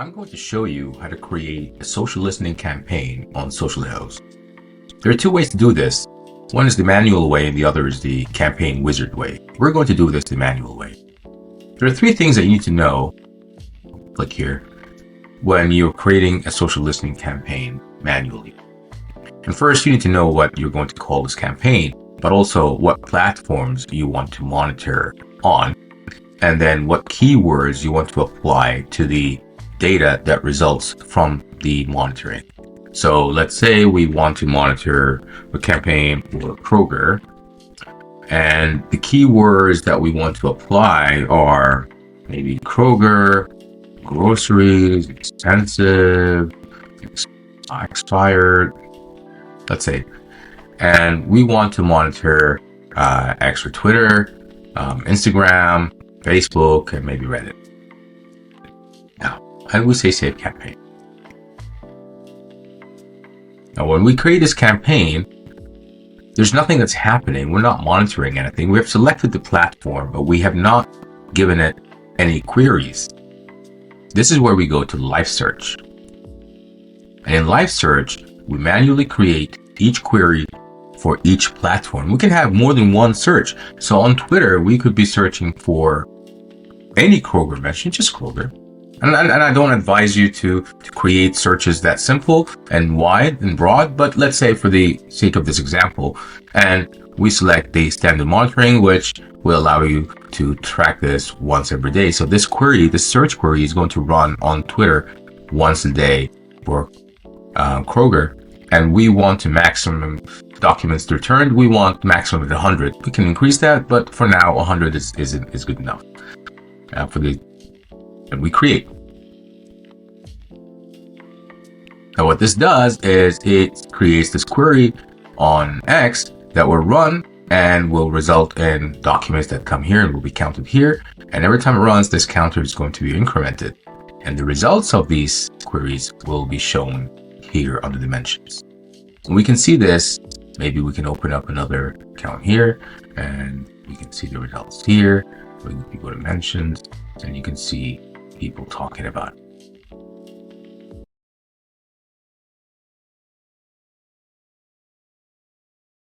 I'm going to show you how to create a social listening campaign on SOCIALHOSE. There are two ways to do this. One is the manual way and the other is the campaign wizard way. We're going to do this the manual way. There are three things that you need to know, click here, when you're creating a social listening campaign manually. And first, you need to know what you're going to call this campaign, but also what platforms you want to monitor on, and then what keywords you want to apply to the data that results from the monitoring. So let's say we want to monitor a campaign for Kroger, and the keywords that we want to apply are maybe Kroger, groceries, expensive, expired, let's say. And we want to monitor X for Twitter, Instagram, Facebook, and maybe Reddit. Now, how do we say save campaign? Now, when we create this campaign, there's nothing that's happening. We're not monitoring anything. We have selected the platform, but we have not given it any queries. This is where we go to live search. And in live search, we manually create each query for each platform. We can have more than one search. So on Twitter, we could be searching for any Kroger mention, just Kroger. And I don't advise you to create searches that simple and wide and broad, but let's say for the sake of this example, and we select the standard monitoring, which will allow you to track this once every day. So this query, this search query is going to run on Twitter once a day for Kroger. And we want to maximum documents returned. We want maximum of 100. We can increase that, but for now, 100 is good enough for the that we create. Now what this does is it creates this query on X that will run and will result in documents that come here and will be counted here. And every time it runs, this counter is going to be incremented. And the results of these queries will be shown here under dimensions. And we can see this. Maybe we can open up another account here and we can see the results here. We go to mentions and you can see people talking about it.